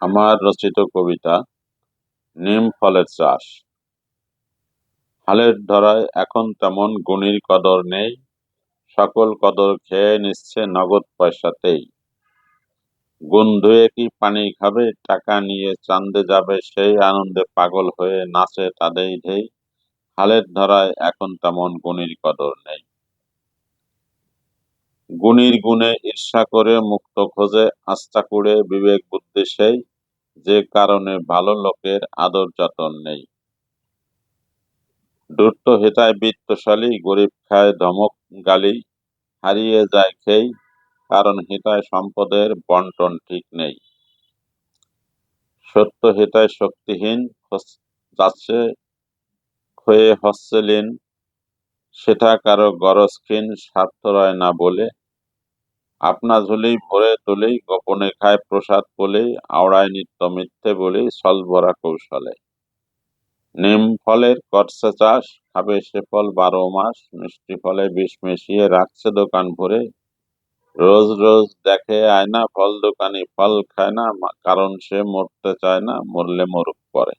আমার রচিত কবিতা নিম ফলের চাষ। হালের ধরায় এখন তেমন গুণীর কদর নেই, সকল কদর খেয়ে নিচ্ছে নগদ পয়সাতেই। গুণ ধুয়ে কি পানি খাবে, টাকা নিয়ে চাঁদে যাবে, সেই আনন্দে পাগল হয়ে নাচে তাদেই ঢেই। হালের ধরায় এখন তেমন গুণীর কদর নেই। গুণীর গুণে ঈর্ষা করে মুক্ত খোঁজে, আস্থা কুড়ে বিবেক বুদ্ধি সেই, যে কারণে ভালো লোকের আদর যতন নেই। ধূর্ত হেথায় বিত্তশালী, গরিব খায় ধমক গালি, হারিয়ে যায় খেই, কারণ হেথায় সম্পদের বন্টন ঠিক নেই। সত্য হেথায় শক্তিহীন, যাচ্ছে ক্ষয়ে হচ্ছে লীন, সেথা কারো গরজ ক্ষীণ, স্বার্থ রয় না বলে। আপনা ঝুলি ভরে তুলি, গোপনে খায় প্রসাদ বলেই, আওড়ায় নিত্য মিথ্যে বলেই, ছলভরা কৌশলে। নিম ফলের করছে চাষ, খাবে সে ফল 12 মাস, মিষ্টি ফলে বিষ মিশিয়ে রাখছে দোকান ভরে। রোজ রোজ দেখে আয়না, ফল দোকানি ফল খায় না, কারণ সে মরতে চায় না, মরলে মরুক পরে।